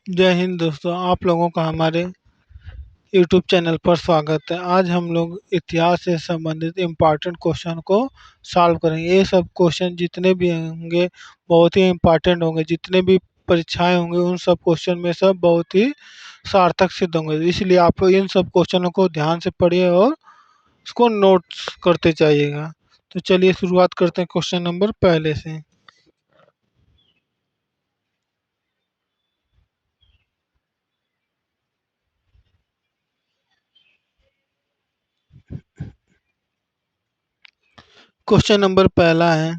जय हिंद दोस्तों, आप लोगों का हमारे YouTube चैनल पर स्वागत है। आज हम लोग इतिहास से संबंधित इम्पोर्टेंट क्वेश्चन को सॉल्व करेंगे। ये सब क्वेश्चन जितने भी होंगे बहुत ही इम्पोर्टेंट होंगे। जितने भी परीक्षाएं होंगे उन सब क्वेश्चन में सब बहुत ही सार्थक सिद्ध होंगे। इसलिए आप इन सब क्वेश्चनों को ध्यान से पढ़िए और उसको नोट्स करते जाइएगा। तो चलिए शुरुआत करते हैं क्वेश्चन नंबर पहले से। क्वेश्चन नंबर पहला है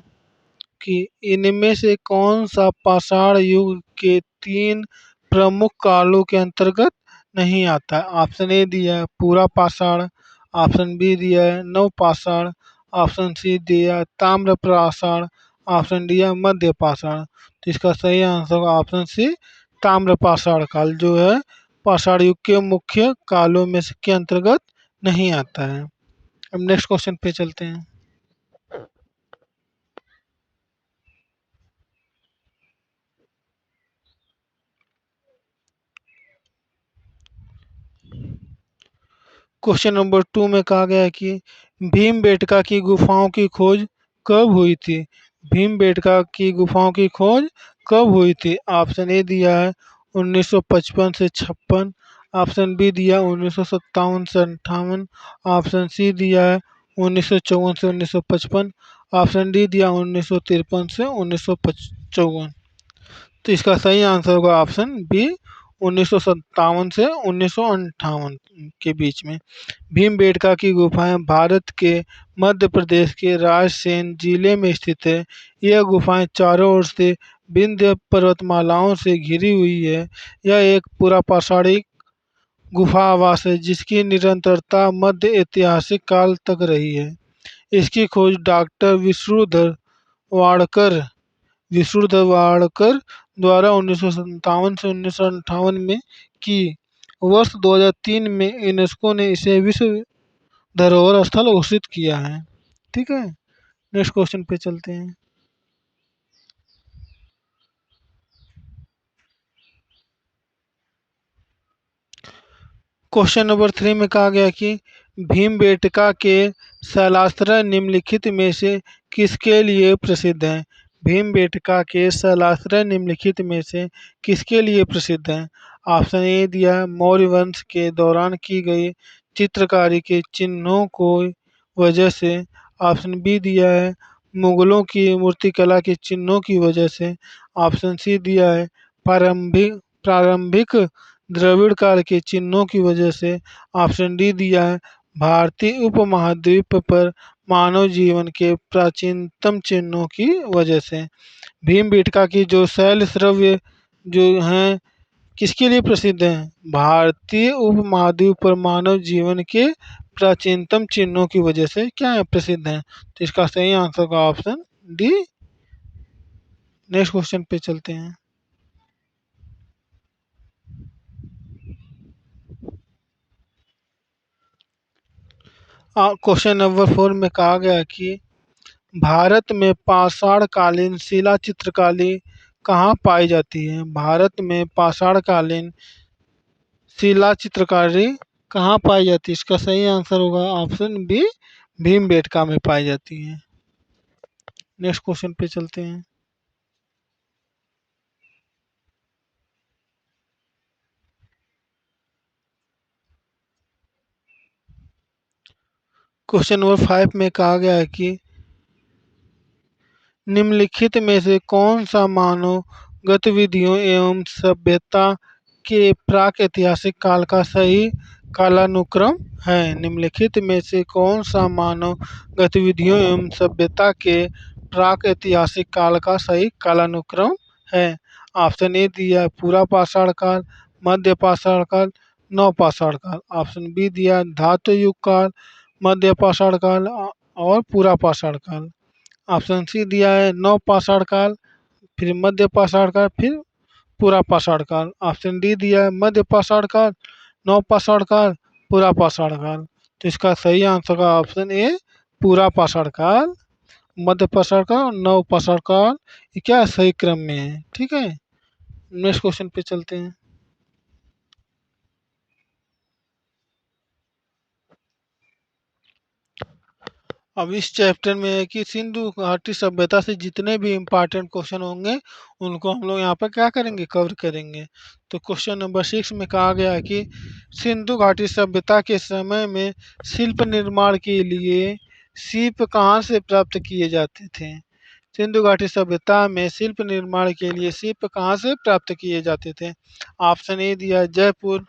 कि इनमें से कौन सा पाषाण युग के तीन प्रमुख कालों के अंतर्गत नहीं आता है। ऑप्शन ए दिया है पूरा पाषाण, ऑप्शन बी दिया है नव पाषाण, ऑप्शन सी दिया है ताम्र पाषाण, ऑप्शन डी है मध्य पाषाण। तो इसका सही आंसर होगा ऑप्शन सी ताम्र पाषाण काल, जो है पाषाण युग के मुख्य कालों में से के अंतर्गत नहीं आता है। अब नेक्स्ट क्वेश्चन पे चलते हैं। क्वेश्चन नंबर 2 में कहा गया है कि भीमबेटका की गुफाओं की खोज कब हुई थी। भीमबेटका की गुफाओं की खोज कब हुई थी। ऑप्शन ए दिया है 1955 से 56, ऑप्शन बी दिया 1957 से 58, ऑप्शन सी दिया है 1954 से 1955, ऑप्शन डी दिया 1953 से 1954। तो इसका सही आंसर होगा ऑप्शन बी 1957 से 1958 के बीच में। भीमबेटका की गुफाएं भारत के मध्य प्रदेश के रायसेन जिले में स्थित है। यह गुफाएं चारों ओर से विंध्य पर्वतमालाओं से घिरी हुई है। यह एक पूरा पाषाणिक गुफा आवास है जिसकी निरंतरता मध्य ऐतिहासिक काल तक रही है। इसकी खोज डॉक्टर विष्णुधर वाड़कर द्वारा 1957 से 1958 में की। वर्ष 2003 में यूनेस्को ने इसे विश्व धरोहर स्थल घोषित किया है। ठीक है, नेक्स्ट क्वेश्चन पे चलते हैं। क्वेश्चन नंबर 3 में कहा गया कि भीमबेटका के शैलाश्रय निम्नलिखित में से किसके लिए प्रसिद्ध हैं। भीमबेटका के शैलाश्रय निम्नलिखित में से किसके लिए प्रसिद्ध हैं। ऑप्शन ए दिया है मौर्य वंश के दौरान की गई चित्रकारी के चिन्हों को वजह से, ऑप्शन बी दिया है मुगलों की मूर्तिकला के चिन्हों की वजह से, ऑप्शन सी दिया है प्रारंभिक प्रारंभिक द्रविड़ काल के चिन्हों की वजह से, ऑप्शन डी दिया है भारतीय उपमहाद्वीप पर मानव जीवन के प्राचीनतम चिन्हों की वजह से। भीमबेटका की जो शैल श्रव्य जो हैं किसके लिए प्रसिद्ध हैं। भारतीय उपमहाद्वीप पर मानव जीवन के प्राचीनतम चिन्हों की वजह से क्या है प्रसिद्ध हैं। तो इसका सही आंसर का ऑप्शन डी। नेक्स्ट क्वेश्चन पे चलते हैं। क्वेश्चन नंबर 4 में कहा गया कि भारत में पाषाण कालीन शिला चित्रकारी कहाँ पाई जाती है। भारत में पाषाण कालीन शिला चित्रकारी कहाँ पाई जाती है। इसका सही आंसर होगा ऑप्शन बी भीमबेटका में पाई जाती है। नेक्स्ट क्वेश्चन पे चलते हैं। क्वेश्चन नंबर 5 में कहा गया है कि निम्नलिखित में से कौन सा मानव गतिविधियों एवं सभ्यता के प्राक ऐतिहासिक काल का सही कालानुक्रम है। निम्नलिखित में से कौन सा मानव गतिविधियों एवं सभ्यता के प्राक ऐतिहासिक काल का सही कालानुक्रम है। ऑप्शन ए दिया पूरा पाषाण काल, मध्य पाषाण काल, नव पाषाण काल, ऑप्शन बी दिया धातु युग काल, मध्य पाषाण काल और पूरा पाषाण काल, ऑप्शन सी दिया है नव पाषाण काल, फिर मध्य पाषाण काल, फिर पूरा पाषाण काल, ऑप्शन डी दिया है मध्य पाषाण काल, नव पाषाण काल, पूरा पाषाण काल। तो इसका सही आंसर का ऑप्शन ए पूरा पाषाण काल मध्य प्रसार काल, नव प्रसार काल, ये क्या सही क्रम में है। ठीक है, नेक्स्ट क्वेश्चन पे चलते हैं। अब इस चैप्टर में है कि सिंधु घाटी सभ्यता से जितने भी इम्पोर्टेंट क्वेश्चन होंगे उनको हम लोग यहाँ पर क्या करेंगे, कवर करेंगे। तो क्वेश्चन नंबर 6 में कहा गया है कि सिंधु घाटी सभ्यता के समय में शिल्प निर्माण के लिए सीप कहाँ से प्राप्त किए जाते थे। सिंधु घाटी सभ्यता में शिल्प निर्माण के लिए सीप कहाँ से प्राप्त किए जाते थे। ऑप्शन ए दिया जयपुर,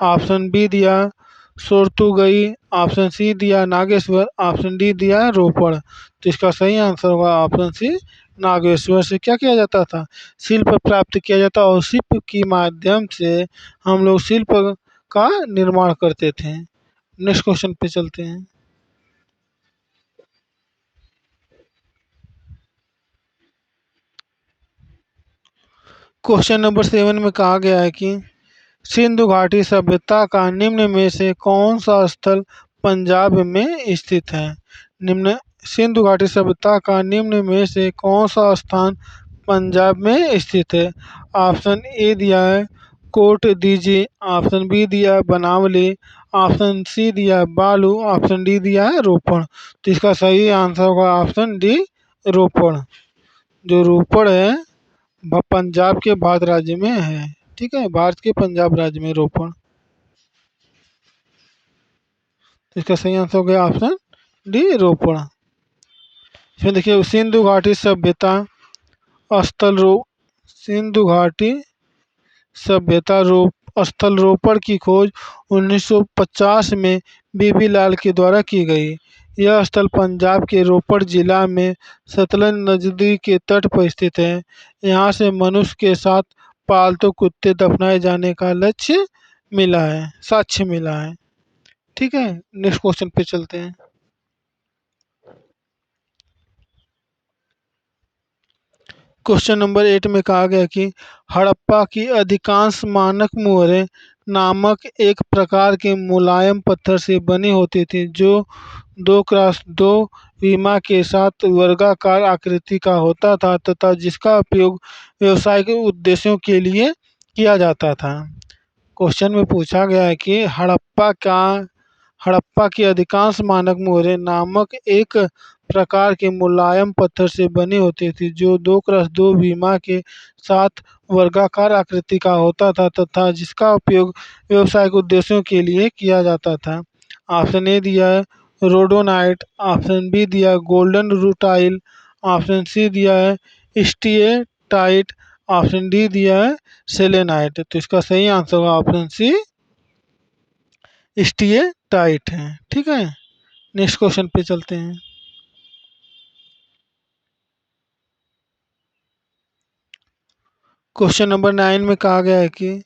ऑप्शन बी दिया सोरतुगई, ऑप्शन सी दिया नागेश्वर, ऑप्शन डी दिया रोपड़। तो इसका सही आंसर होगा ऑप्शन सी नागेश्वर से क्या किया जाता था, शिल्प प्राप्त किया जाता और शिल्प के माध्यम से हम लोग शिल्प का निर्माण करते थे। नेक्स्ट क्वेश्चन पे चलते हैं। क्वेश्चन नंबर 7 में कहा गया है कि सिंधु घाटी सभ्यता का निम्न में से कौन सा स्थल पंजाब में स्थित है। निम्न सिंधु घाटी सभ्यता का निम्न में से कौन सा स्थान पंजाब में स्थित है। ऑप्शन ए दिया है कोट दीजिए, ऑप्शन बी दिया है बनावली, ऑप्शन सी दिया है बालू, ऑप्शन डी दिया है रोपड़। तो इसका सही आंसर होगा ऑप्शन डी रोपड़। जो रोपड़ है पंजाब के भारत राज्य में है। ठीक है, भारत के पंजाब राज्य में रोपड़। तो इसका सही आंसर हो गया ऑप्शन डी रोपड़। फिर देखिए सिंधु घाटी सभ्यता स्थल रो सिंधु घाटी सभ्यता स्थल रोपड़ की खोज 1950 में बीबी लाल के द्वारा की गई। यह स्थल पंजाब के रोपड़ जिला में सतलज नदी के तट पर स्थित है। यहाँ से मनुष्य के साथ पालतू कुत्ते दफनाए जाने का साक्ष्य मिला है। ठीक है, नेक्स्ट क्वेश्चन पे चलते हैं। क्वेश्चन नंबर 8 में कहा गया कि हड़प्पा की अधिकांश मानक मुहरें नामक एक प्रकार के मुलायम पत्थर से बनी होती थी जो 2x2 विमा के साथ वर्गाकार आकृति का होता था तथा जिसका उपयोग व्यवसायिक उद्देश्यों के लिए किया जाता था। क्वेश्चन में पूछा गया है कि हड़प्पा की अधिकांश मानक मुहरें नामक एक प्रकार के मुलायम पत्थर से बनी होती थी जो 2x2 विमा के साथ वर्गाकार आकृति का होता था तथा जिसका उपयोग व्यवसायिक उद्देश्यों के लिए किया जाता था। ऑप्शन ए दिया है रोडोनाइट, ऑप्शन बी दिया है गोल्डन रूटाइल, ऑप्शन सी दिया है स्टीएटाइट, ऑप्शन डी दिया है सेलेनाइट। तो इसका सही आंसर होगा ऑप्शन सी स्टीएटाइट है। ठीक है, नेक्स्ट क्वेश्चन पे चलते हैं। क्वेश्चन नंबर 9 में कहा गया है कि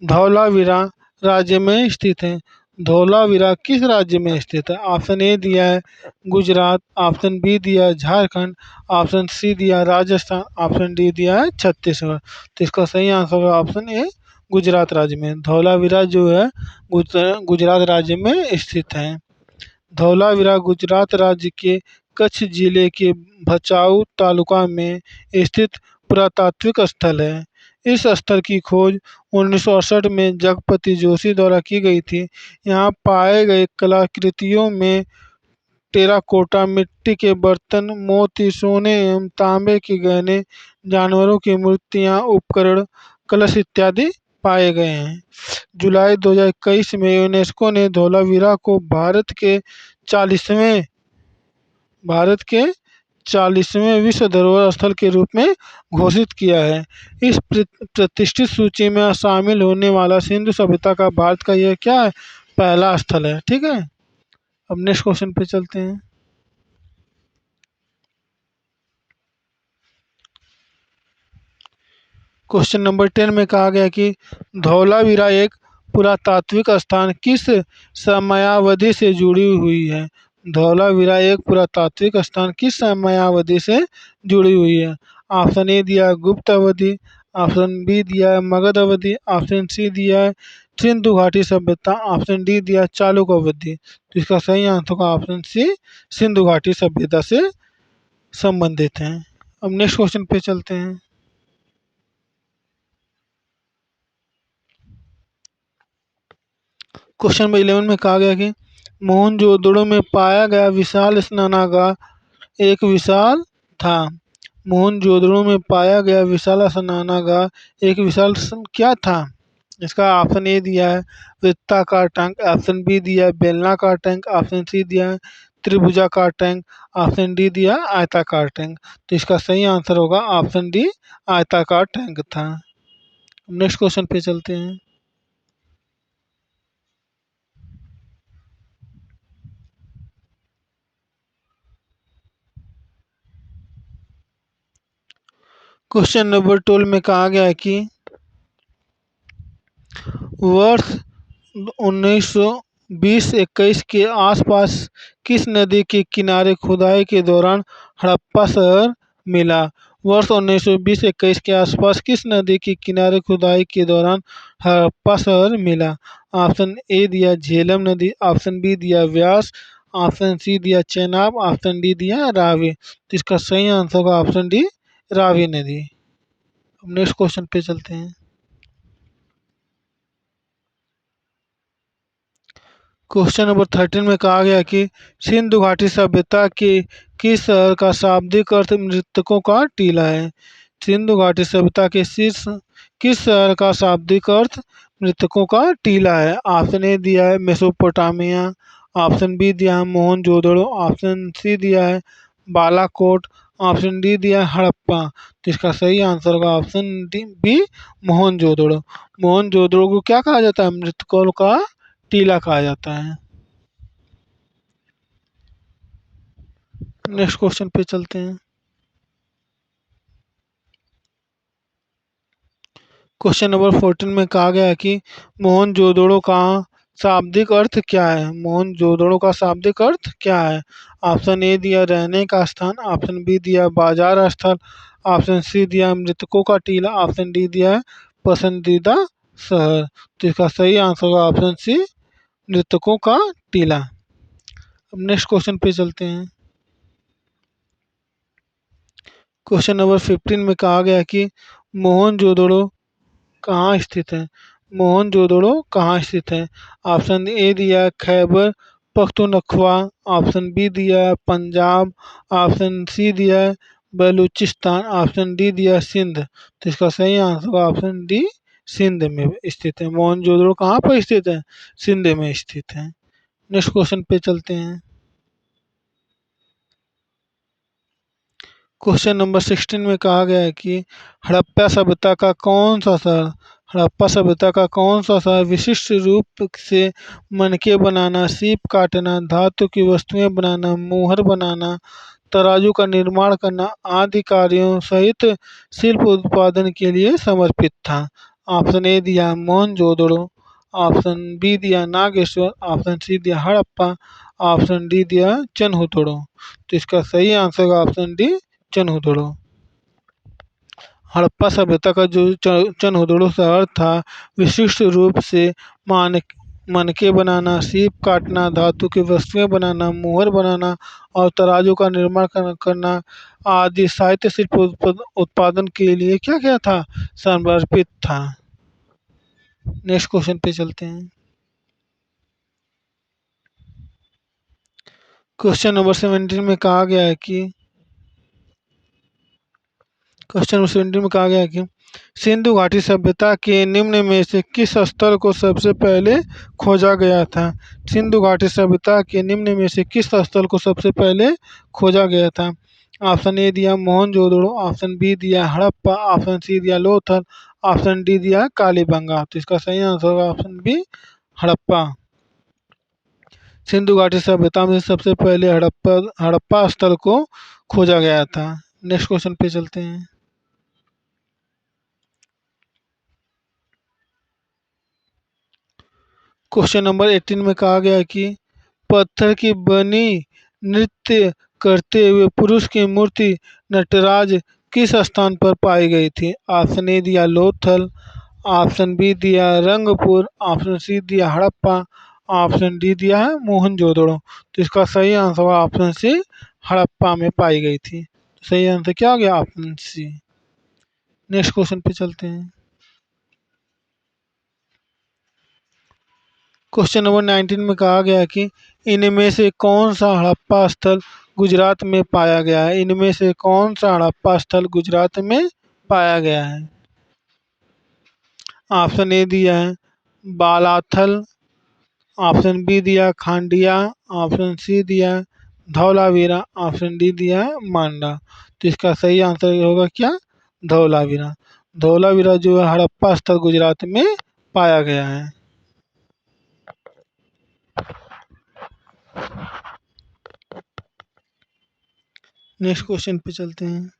धौलावीरा राज्य में स्थित है। धौलावीरा किस राज्य में स्थित है। ऑप्शन ए दिया है गुजरात, ऑप्शन बी दिया है झारखंड, ऑप्शन सी दिया है राजस्थान, ऑप्शन डी दिया है छत्तीसगढ़। तो इसका सही आंसर होगा ऑप्शन ए गुजरात राज्य में। धौलावीरा जो है गुजरात राज्य में स्थित है। धौलावीरा गुजरात राज्य के कच्छ जिले के भचाऊ तालुका में स्थित पुरातात्विक स्थल है। इस स्थल की खोज 1968 में जगपति जोशी द्वारा की गई थी। यहाँ पाए गए कलाकृतियों में टेराकोटा मिट्टी के बर्तन, मोती, सोने एवं तांबे के गहने, जानवरों की मूर्तियाँ, उपकरण, कलश इत्यादि पाए गए हैं। जुलाई 2021 में यूनेस्को ने धौलावीरा को भारत के 40वें विश्व धरोहर स्थल के रूप में घोषित किया है। इस प्रतिष्ठित सूची में शामिल होने वाला सिंधु सभ्यता का भारत का यह क्या है, पहला स्थल है। ठीक है, अब नेक्स्ट क्वेश्चन पे चलते हैं। क्वेश्चन नंबर 10 में कहा गया कि धौलावीरा एक पुरातात्विक स्थान किस समयावधि से जुड़ी हुई है। धौलावीरा एक पुरातात्विक स्थान किस समयावधि से जुड़ी हुई है। ऑप्शन ए दिया है गुप्त अवधि, ऑप्शन बी दिया है मगध अवधि, ऑप्शन सी दिया है सिंधु घाटी सभ्यता, ऑप्शन डी दिया है चालुक अवधि। तो इसका सही आंसर होगा ऑप्शन सी सिंधु घाटी सभ्यता से संबंधित हैं। अब नेक्स्ट क्वेश्चन पे चलते हैं। क्वेश्चन नंबर 11 में कहा गया कि मोहनजोदड़ो में पाया गया विशाल स्नानागार एक विशाल था। मोहनजोदड़ो में पाया गया विशाल स्नानागार एक विशाल क्या था? इसका ऑप्शन ए दिया है वृत्ताकार टैंक, ऑप्शन बी दिया है बेलनाकार टैंक, ऑप्शन सी दिया है त्रिभुजाकार टैंक, ऑप्शन डी दिया है आयताकार टैंक। तो इसका सही आंसर होगा ऑप्शन डी, आयताकार टैंक था। नेक्स्ट क्वेश्चन पे चलते हैं। क्वेश्चन नंबर 12 में कहा गया है कि वर्ष 1920-21 के आसपास किस नदी के किनारे खुदाई के दौरान हड़प्पा शहर मिला? वर्ष 1920-21 के आसपास किस नदी के किनारे खुदाई के दौरान हड़प्पा शहर मिला? ऑप्शन ए दिया झेलम नदी, ऑप्शन बी दिया व्यास, ऑप्शन सी दिया चेनाब, ऑप्शन डी दिया रावी। तो इसका सही आंसर होगा ऑप्शन डी, रावी नदी। नेक्स्ट क्वेश्चन पे चलते हैं। क्वेश्चन नंबर 13 में कहा गया कि सिंधु घाटी सभ्यता के किस शहर का शाब्दिक अर्थ मृतकों का टीला है? सिंधु घाटी सभ्यता के शीर्ष किस शहर का शाब्दिक अर्थ मृतकों का टीला है? ऑप्शन ए दिया है मेसोपोटामिया, ऑप्शन बी दिया है मोहनजोदड़ो, ऑप्शन सी दिया है बालाकोट, ऑप्शन डी दिया है हड़प्पा। तो इसका सही आंसर होगा option D B, Mohenjodaro. Mohenjodaro को क्या कहा जाता है? मृतकों का टीला कहा जाता है। नेक्स्ट क्वेश्चन पे चलते हैं। क्वेश्चन नंबर 14 में कहा गया है कि मोहनजोदड़ो का शाब्दिक अर्थ क्या है? मोहनजोदड़ो का शाब्दिक अर्थ क्या है? ऑप्शन ए दिया रहने का स्थान, ऑप्शन बी दिया बाजार स्थल, ऑप्शन सी दिया मृतकों का टीला, ऑप्शन डी दिया है पसंदीदा शहर। तो इसका सही आंसर होगा ऑप्शन सी, मृतकों का टीला। अब नेक्स्ट क्वेश्चन पे चलते हैं। क्वेश्चन नंबर 15 में कहा गया है कि मोहनजोदड़ो कहाँ स्थित है? मोहनजोदड़ो कहाँ स्थित है? ऑप्शन ए दिया है खैबर पख्तूनख्वा, ऑप्शन बी दिया है पंजाब, ऑप्शन सी दिया है बलूचिस्तान, ऑप्शन डी दिया है सिंध। तो इसका सही आंसर होगा ऑप्शन डी, सिंध में स्थित है। मोहनजोदड़ो कहाँ पर स्थित है? सिंध में स्थित है। नेक्स्ट क्वेश्चन पे चलते हैं। क्वेश्चन नंबर 16 में कहा गया है कि हड़प्पा सभ्यता का कौन सा शहर हड़प्पा सभ्यता का कौन सा शहर विशिष्ट रूप से मनके बनाना, सीप काटना, धातु की वस्तुएं बनाना, मुहर बनाना, तराजू का निर्माण करना आदि कार्यों सहित शिल्प उत्पादन के लिए समर्पित था? ऑप्शन ए दिया मोहनजोदड़ो, ऑप्शन बी दिया नागेश्वर, ऑप्शन सी दिया हड़प्पा, ऑप्शन डी दिया चनहुतड़ो। तो इसका सही आंसर होगा ऑप्शन डी, चनहुदड़ो। हड़प्पा सभ्यता का जो चनहुदड़ो शहर था विशिष्ट रूप से मानक मनके बनाना, सीप काटना, धातु की वस्तुएं बनाना, मुहर बनाना और तराजू का निर्माण करना आदि साहित्य शिल्प उत्पादन के लिए क्या क्या था? समर्पित था। नेक्स्ट क्वेश्चन पे चलते हैं। क्वेश्चन नंबर 17 में कहा गया है कि क्वेश्चन नंबर 17 में कहा गया है कि सिंधु घाटी सभ्यता के निम्न में से किस स्थल को सबसे पहले खोजा गया था? सिंधु घाटी सभ्यता के निम्न में से किस स्थल को सबसे पहले खोजा गया था? ऑप्शन ए दिया मोहनजोदड़ो, ऑप्शन बी दिया हड़प्पा, ऑप्शन सी दिया लोथल, ऑप्शन डी दिया कालीबंगा। तो इसका सही आंसर होगा ऑप्शन बी, हड़प्पा। सिंधु घाटी सभ्यता में सबसे पहले हड़प्पा हड़प्पा स्थल को खोजा गया था। नेक्स्ट क्वेश्चन पे चलते हैं। क्वेश्चन नंबर 18 में कहा गया है कि पत्थर की बनी नृत्य करते हुए पुरुष की मूर्ति नटराज किस स्थान पर पाई गई थी? ऑप्शन ए दिया लोथल, ऑप्शन बी दिया रंगपुर, ऑप्शन सी दिया हड़प्पा, ऑप्शन डी दिया है मोहनजोदड़ो। तो इसका सही आंसर ऑप्शन सी, हड़प्पा में पाई गई थी। सही आंसर क्या हो गया? Option C. नेक्स्ट क्वेश्चन पे चलते हैं। क्वेश्चन नंबर 19 में कहा गया है कि इनमें से कौन सा हड़प्पा स्थल गुजरात में पाया गया है? इनमें से कौन सा हड़प्पा स्थल गुजरात में पाया गया है? ऑप्शन ए दिया है बालाथल, ऑप्शन बी दिया खांडिया, ऑप्शन सी दिया धौलावीरा, ऑप्शन डी दिया है मांडा। तो इसका सही आंसर ये होगा क्या? धौलावीरा। धौलावीरा जो है हड़प्पा स्थल गुजरात में पाया गया है। नेक्स्ट क्वेश्चन पे चलते हैं।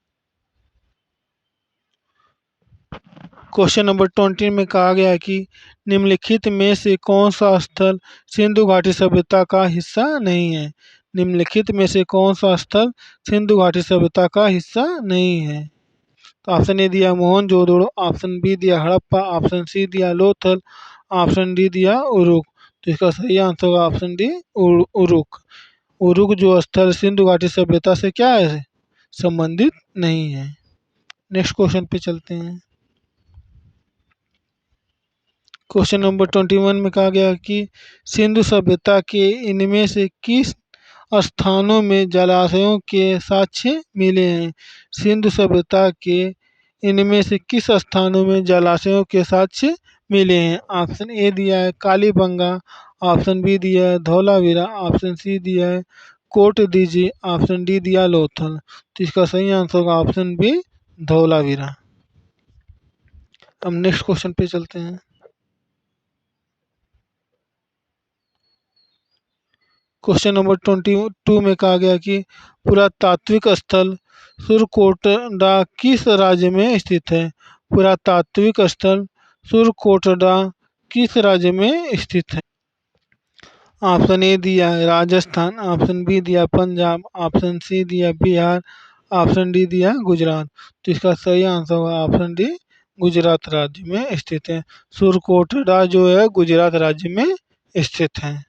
क्वेश्चन नंबर 20 में कहा गया है कि निम्नलिखित में से कौन सा स्थल सिंधु घाटी सभ्यता का हिस्सा नहीं है? निम्नलिखित में से कौन सा स्थल सिंधु घाटी सभ्यता का हिस्सा नहीं है? तो ऑप्शन ए दिया मोहनजोदड़ो, ऑप्शन बी दिया हड़प्पा, ऑप्शन सी दिया लोथल, ऑप्शन डी दिया उरुक। तो इसका सही आंसर होगा ऑप्शन डी उरुक। उरुक जो स्थल सिंधु घाटी सभ्यता से क्या है? संबंधित नहीं है। नेक्स्ट क्वेश्चन पे चलते हैं। क्वेश्चन नंबर 21 में कहा गया कि सिंधु सभ्यता के इनमें से किस स्थानों में जलाशयों के साक्ष्य मिले हैं? सिंधु सभ्यता के इनमें से किस स्थानों में जलाशयों के साक्ष्य मिले हैं? ऑप्शन ए दिया है कालीबंगा, ऑप्शन बी दिया है धौलावीरा, ऑप्शन सी दिया है कोट दीजी, ऑप्शन डी दिया लोथल। तो इसका सही आंसर होगा ऑप्शन बी धौलावीरा। अब नेक्स्ट क्वेश्चन पे चलते हैं। क्वेश्चन नंबर 22 में कहा गया कि पुरातात्विक स्थल सुरकोटडा किस राज्य में स्थित है? पुरातात्विक स्थल सुरकोटडा किस राज्य में स्थित है? ऑप्शन ए दिया है राजस्थान, ऑप्शन बी दिया पंजाब, ऑप्शन सी दिया बिहार, ऑप्शन डी दिया गुजरात। तो इसका सही आंसर होगा ऑप्शन डी गुजरात राज्य में स्थित है। सुरकोटडा जो है गुजरात राज्य में स्थित है।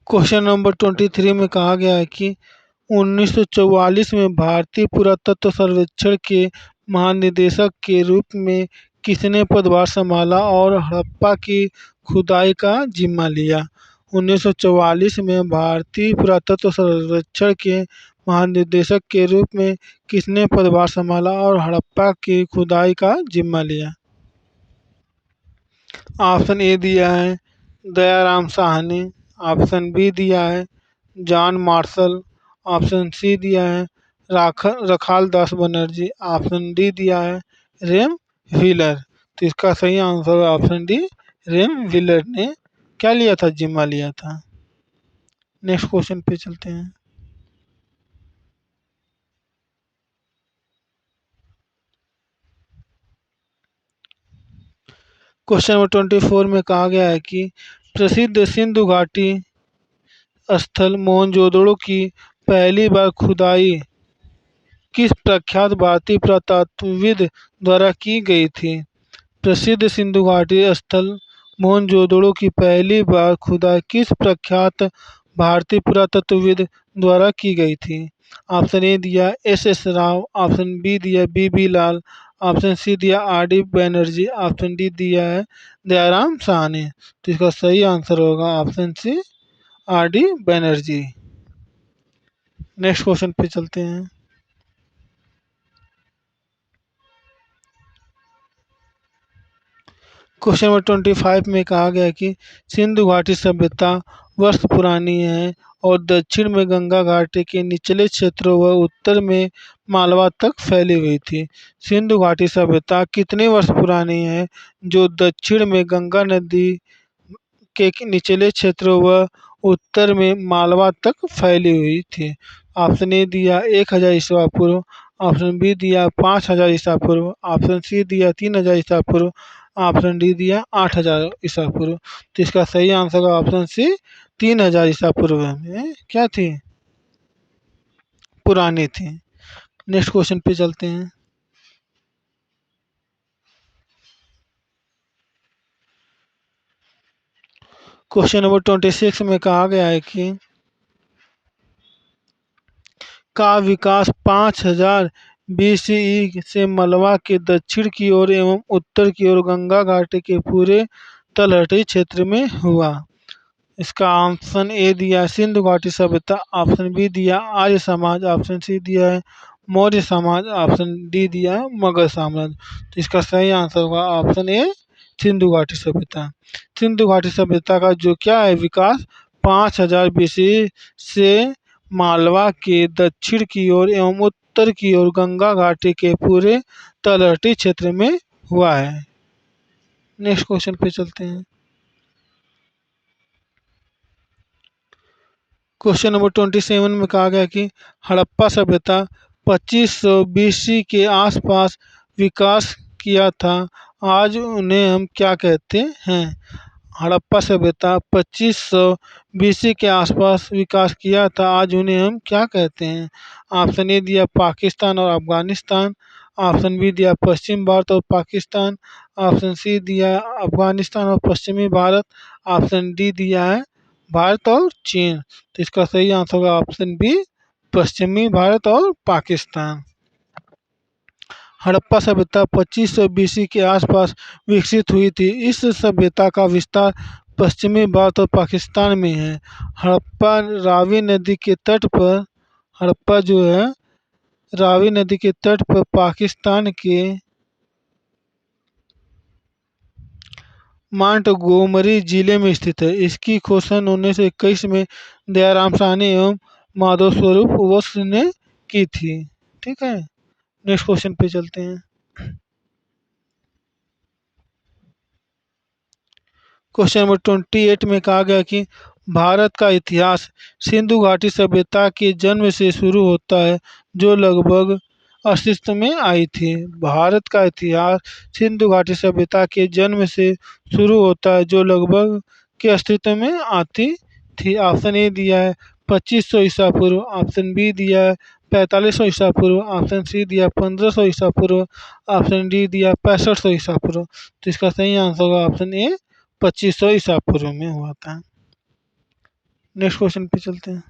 क्वेश्चन नंबर 23 में कहा गया है कि 1944 में भारतीय पुरातत्व सर्वेक्षण के महानिदेशक के रूप में किसने पदभार संभाला और हड़प्पा की खुदाई का जिम्मा लिया? 1944 में भारतीय पुरातत्व सर्वेक्षण के महानिदेशक के रूप में किसने पदभार संभाला और हड़प्पा की खुदाई का जिम्मा लिया? ऑप्शन ए दिया है दयाराम साहनी, ऑप्शन बी दिया है जॉन मार्शल, ऑप्शन सी दिया है रखाल दास बनर्जी, ऑप्शन डी दिया है रेम व्हीलर। तो इसका सही आंसर है ऑप्शन डी रेम व्हीलर ने क्या लिया था? जिम्मा लिया था। नेक्स्ट क्वेश्चन पे चलते हैं। क्वेश्चन नंबर 24 में कहा गया है कि प्रसिद्ध सिंधु घाटी स्थल मोहनजोदड़ो की पहली बार खुदाई किस प्रख्यात भारतीय पुरातत्वविद द्वारा की गई थी? प्रसिद्ध सिंधु घाटी स्थल मोहनजोदड़ो की पहली बार खुदाई किस प्रख्यात भारतीय पुरातत्वविद द्वारा की गई थी? ऑप्शन ए दिया एस राव, ऑप्शन बी दिया बी लाल, ऑप्शन सी दिया डी बैनर्जी, ऑप्शन डी दिया है दयाराम साहनी। तो इसका सही आंसर होगा option C D Banerjee. Next question पे चलते हैं। क्वेश्चन नंबर 25 में कहा गया है कि सिंधु घाटी सभ्यता वर्ष पुरानी है और दक्षिण में गंगा घाटी के निचले क्षेत्रों व उत्तर में मालवा तक फैली हुई थी। सिंधु घाटी सभ्यता कितने वर्ष पुरानी है जो दक्षिण में गंगा नदी के निचले क्षेत्रों व उत्तर में मालवा तक फैली हुई थी? ऑप्शन ए दिया 1000 ईस्वा पूर्व, ऑप्शन बी दिया 5000 ईसा पूर्व, ऑप्शन सी दिया 3000 ईसा पूर्व, ऑप्शन डी दिया 8000 ईसा पूर्व। तो इसका सही आंसर होगा ऑप्शन सी 3000 ईसा पूर्व में क्या थी? पुरानी थी। नेक्स्ट क्वेश्चन पे चलते हैं। क्वेश्चन नंबर 26 में कहा गया है कि का विकास 5000 BCE से मलवा के दक्षिण की ओर एवं उत्तर की ओर गंगा घाटी के पूरे तलहटी क्षेत्र में हुआ। इसका ऑप्शन ए दिया सिंधु घाटी सभ्यता, ऑप्शन बी दिया आर्य समाज, ऑप्शन सी दिया है मौर्य समाज, ऑप्शन डी दिया है मगध साम्राज्य। तो इसका सही आंसर होगा ऑप्शन ए सिंधु घाटी सभ्यता। सिंधु घाटी सभ्यता का जो क्या है विकास 5000 BC से मालवा के दक्षिण की ओर एवं उत्तर की ओर गंगा घाटी के पूरे तलहटी क्षेत्र में हुआ है। नेक्स्ट क्वेश्चन पे चलते हैं। क्वेश्चन नंबर 27 में कहा गया कि हड़प्पा सभ्यता 2500 BC के आसपास विकास किया था, आज उन्हें हम क्या कहते हैं। हड़प्पा सभ्यता 2500 BC के आसपास विकास किया था, आज उन्हें हम क्या कहते हैं। ऑप्शन ए दिया पाकिस्तान और अफगानिस्तान, ऑप्शन बी दिया पश्चिम भारत और पाकिस्तान, ऑप्शन सी दिया अफगानिस्तान और पश्चिमी भारत, ऑप्शन डी दिया है भारत और चीन। तो इसका सही आंसर होगा ऑप्शन बी पश्चिमी भारत और पाकिस्तान। हड़प्पा सभ्यता 2500 BC के आसपास विकसित हुई थी। इस सभ्यता का विस्तार पश्चिमी भारत और पाकिस्तान में है। हड़प्पा रावी नदी के तट पर हड़प्पा जो है रावी नदी के तट पर पाकिस्तान के मांटगोमरी जिले में स्थित है। इसकी खोज सन 1921 में दयाराम साहनी एवं माधव स्वरूप वत्स ने की थी। ठीक है, नेक्स्ट क्वेश्चन पे चलते हैं। क्वेश्चन नंबर 28 में कहा गया कि भारत का इतिहास सिंधु घाटी सभ्यता के जन्म से शुरू होता है जो लगभग अस्तित्व में आई थी। भारत का इतिहास सिंधु घाटी सभ्यता के जन्म से शुरू होता है जो लगभग के अस्तित्व में आती थी। ऑप्शन ए दिया है 2500 ईसा पूर्व, ऑप्शन बी दिया है 4500 ईसा पूर्व, ऑप्शन सी दिया 1500 ईसा पूर्व, ऑप्शन डी दिया 6500 ईसा पूर्व। तो इसका सही आंसर होगा ऑप्शन ए 2500 ईसा पूर्व में हुआ था। नेक्स्ट क्वेश्चन पे चलते हैं।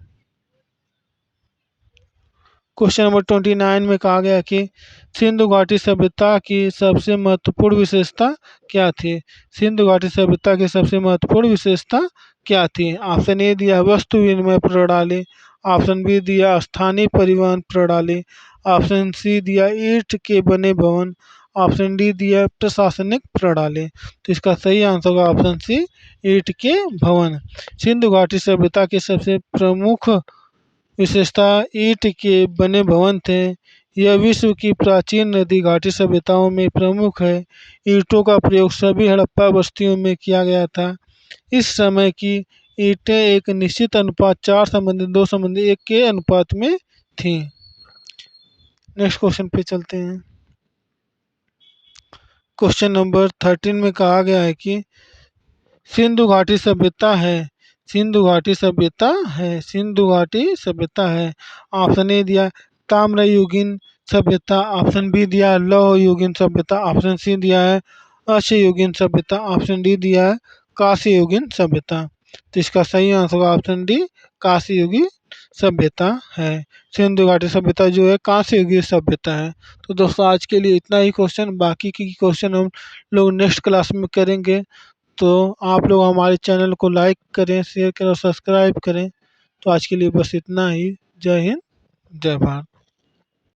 क्वेश्चन नंबर 29 में कहा गया कि सिंधु घाटी सभ्यता की सबसे महत्वपूर्ण विशेषता क्या थी। सिंधु घाटी सभ्यता की सबसे महत्वपूर्ण विशेषता क्या थी। ऑप्शन ए दिया वस्तु विनिमय प्रणाली, ऑप्शन बी दिया स्थानीय परिवहन प्रणाली, ऑप्शन सी दिया ईंट के बने भवन, ऑप्शन डी दिया प्रशासनिक प्रणाली। तो इसका सही आंसर होगा ऑप्शन सी ईंट के भवन। सिंधु घाटी सभ्यता की सबसे प्रमुख विशेषता ईंट के बने भवन थे। यह विश्व की प्राचीन नदी घाटी सभ्यताओं में प्रमुख है। ईंटों का प्रयोग सभी हड़प्पा बस्तियों में किया गया था। इस समय की ईंटें एक निश्चित अनुपात 4:2:1 के अनुपात में थीं। नेक्स्ट क्वेश्चन पे चलते हैं। क्वेश्चन नंबर 13 में कहा गया है कि सिंधु घाटी सभ्यता है सिंधु घाटी सभ्यता है सिंधु घाटी सभ्यता है। ऑप्शन ए दिया ताम्रयुगीन सभ्यता, ऑप्शन बी दिया लौह युगीन सभ्यता, ऑप्शन सी दिया है अक्षयुगीन सभ्यता, ऑप्शन डी दिया है कांस्य युगीन सभ्यता। तो इसका सही आंसर होगा ऑप्शन डी कांस्य युगीन सभ्यता है। सिंधु घाटी सभ्यता जो है कांस्य युगीन सभ्यता है। तो दोस्तों आज के लिए इतना ही क्वेश्चन, बाकी की क्वेश्चन हम लोग नेक्स्ट क्लास में करेंगे। तो आप लोग हमारे चैनल को लाइक करें, शेयर करें और सब्सक्राइब करें। तो आज के लिए बस इतना ही। जय हिंद, जय भारत।